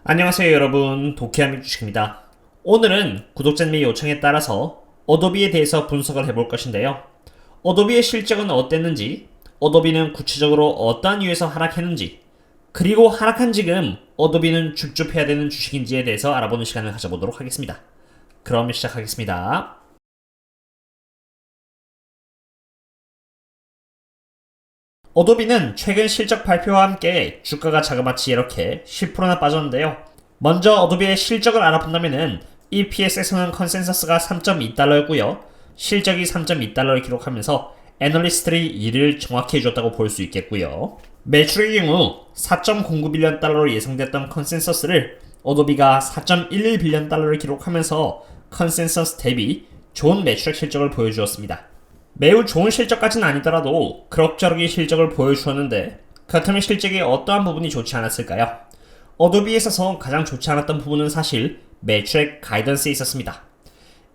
안녕하세요 여러분, 도키아미 주식입니다. 오늘은 구독자님의 요청에 따라서 어도비에 대해서 분석을 해볼 것인데요. 어도비의 실적은 어땠는지, 어도비는 구체적으로 어떠한 이유에서 하락했는지, 그리고 하락한 지금 어도비는 줍줍해야 되는 주식인지에 대해서 알아보는 시간을 가져보도록 하겠습니다. 그럼 시작하겠습니다. 어도비는 최근 실적 발표와 함께 주가가 자그마치 이렇게 10%나 빠졌는데요. 먼저 어도비의 실적을 알아본다면은 EPS에서는 컨센서스가 3.2달러였고요. 실적이 3.2달러를 기록하면서 애널리스트들이 이를 정확히 해줬다고 볼 수 있겠고요. 매출의 경우 4.09빌리언 달러로 예상됐던 컨센서스를 어도비가 4.11빌리언 달러를 기록하면서 컨센서스 대비 좋은 매출액 실적을 보여주었습니다. 매우 좋은 실적까지는 아니더라도 그럭저럭이 실적을 보여주었는데, 그렇다면 실적의 어떠한 부분이 좋지 않았을까요? 어도비에 있어서 가장 좋지 않았던 부분은 사실 매출액 가이던스에 있었습니다.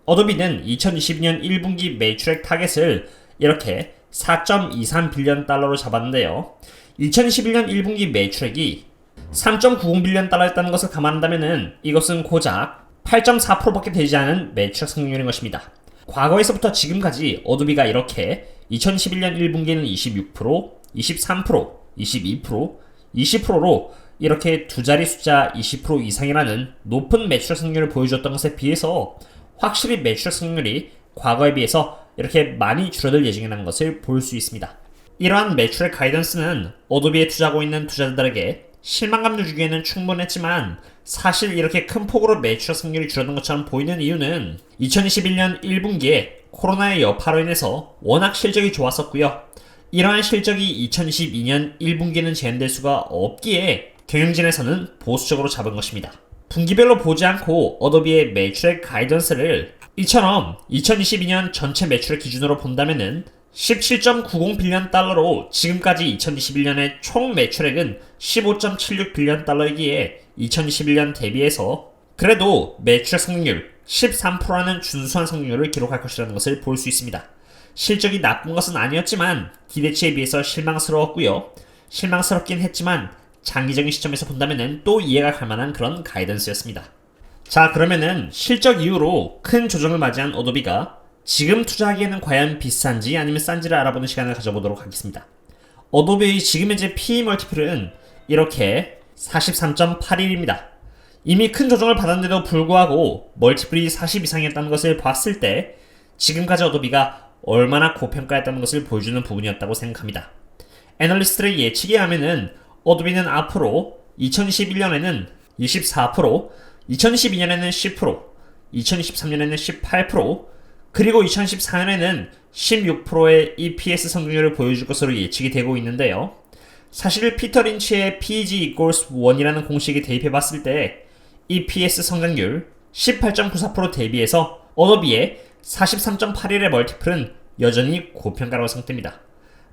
어도비는 2022년 1분기 매출액 타겟을 이렇게 4.23빌리언 달러로 잡았는데요. 2021년 1분기 매출액이 3.90빌리언 달러였다는 것을 감안한다면 이것은 고작 8.4%밖에 되지 않은 매출액 성장률인 것입니다. 과거에서부터 지금까지 어도비가 이렇게 2011년 1분기에는 26%, 23%, 22%, 20%로 이렇게 두 자리 숫자 20% 이상이라는 높은 매출액 성장률을 보여줬던 것에 비해서 확실히 매출액 성장률이 과거에 비해서 이렇게 많이 줄어들 예정이라는 것을 볼 수 있습니다. 이러한 매출액 가이던스는 어도비에 투자하고 있는 투자자들에게 실망감을 주기에는 충분했지만, 사실 이렇게 큰 폭으로 매출액 성장률이 줄어든 것처럼 보이는 이유는 2021년 1분기에 코로나의 여파로 인해서 워낙 실적이 좋았었고요. 이러한 실적이 2022년 1분기에는 재현될 수가 없기에 경영진에서는 보수적으로 잡은 것입니다. 분기별로 보지 않고 어도비의 매출액 가이던스를 이처럼 2022년 전체 매출액 기준으로 본다면은 17.90빌리언 달러로 지금까지 2021년의 총 매출액은 15.76빌리언 달러이기에 2021년 대비해서 그래도 매출액 성장률 13%라는 준수한 성장률을 기록할 것이라는 것을 볼 수 있습니다. 실적이 나쁜 것은 아니었지만 기대치에 비해서 실망스러웠고요. 실망스럽긴 했지만 장기적인 시점에서 본다면 또 이해가 갈 만한 그런 가이던스였습니다. 자, 그러면은 실적 이후로 큰 조정을 맞이한 어도비가 지금 투자하기에는 과연 비싼지 아니면 싼지를 알아보는 시간을 가져보도록 하겠습니다. 어도비의 지금 현재 PE 멀티플은 이렇게 43.81입니다. 이미 큰 조정을 받았는데도 불구하고 멀티플이 40 이상이었다는 것을 봤을 때 지금까지 어도비가 얼마나 고평가했다는 것을 보여주는 부분이었다고 생각합니다. 애널리스트의 예측에 하면은 어도비는 앞으로 2021년에는 24%, 2022년에는 10%, 2023년에는 18%, 그리고 2014년에는 16%의 EPS 성장률을 보여줄 것으로 예측이 되고 있는데요. 사실 피터 린치의 PEG equals 1이라는 공식에 대입해봤을 때 EPS 성장률 18.94% 대비해서 어도비의 43.81의 멀티플은 여전히 고평가라고 생각됩니다.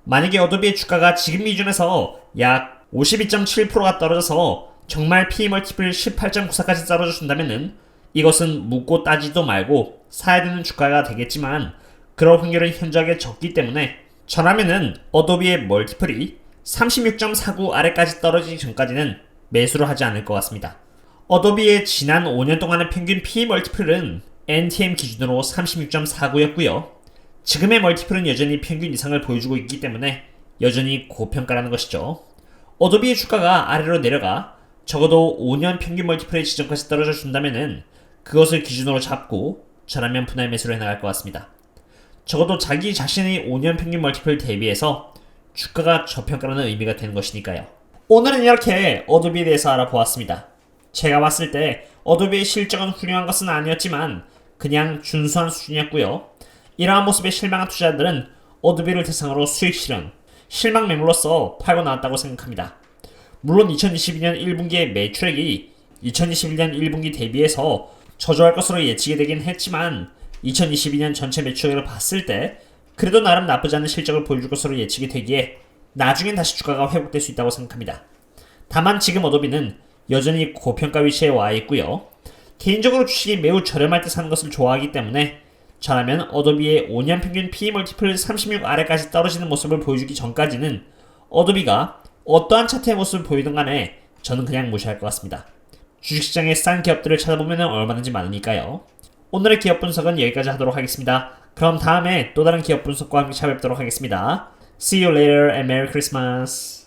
만약에 어도비의 주가가 지금 기준에서 약 52.7%가 떨어져서 정말 PE 멀티플 18.94까지 떨어져준다면은 이것은 묻고 따지도 말고 사야 되는 주가가 되겠지만, 그럴 확률은 현저하게 적기 때문에 저라면은 어도비의 멀티플이 36.49 아래까지 떨어지기 전까지는 매수를 하지 않을 것 같습니다. 어도비의 지난 5년 동안의 평균 PE 멀티플은 NTM 기준으로 36.49였고요. 지금의 멀티플은 여전히 평균 이상을 보여주고 있기 때문에 여전히 고평가라는 것이죠. 어도비의 주가가 아래로 내려가 적어도 5년 평균 멀티플의 지점까지 떨어져 준다면은 그것을 기준으로 잡고 저라면 분할 매수를 해나갈 것 같습니다. 적어도 자기 자신의 5년 평균 멀티플 대비해서 주가가 저평가라는 의미가 되는 것이니까요. 오늘은 이렇게 어도비에 대해서 알아보았습니다. 제가 봤을 때 어도비의 실적은 훌륭한 것은 아니었지만 그냥 준수한 수준이었고요. 이러한 모습에 실망한 투자자들은 어도비를 대상으로 수익 실현, 실망 매물로서 팔고 나왔다고 생각합니다. 물론 2022년 1분기의 매출액이 2021년 1분기 대비해서 저조할 것으로 예측이 되긴 했지만 2022년 전체 매출액을 봤을 때 그래도 나름 나쁘지 않은 실적을 보여줄 것으로 예측이 되기에 나중엔 다시 주가가 회복될 수 있다고 생각합니다. 다만 지금 어도비는 여전히 고평가 위치에 와 있고요. 개인적으로 주식이 매우 저렴할 때 사는 것을 좋아하기 때문에 저라면 어도비의 5년 평균 PE 멀티플 36 아래까지 떨어지는 모습을 보여주기 전까지는 어도비가 어떠한 차트의 모습을 보이든 간에 저는 그냥 무시할 것 같습니다. 주식시장에 싼 기업들을 찾아보면 얼마든지 많으니까요. 오늘의 기업 분석은 여기까지 하도록 하겠습니다. 그럼 다음에 또 다른 기업 분석과 함께 찾아뵙도록 하겠습니다. See you later and Merry Christmas!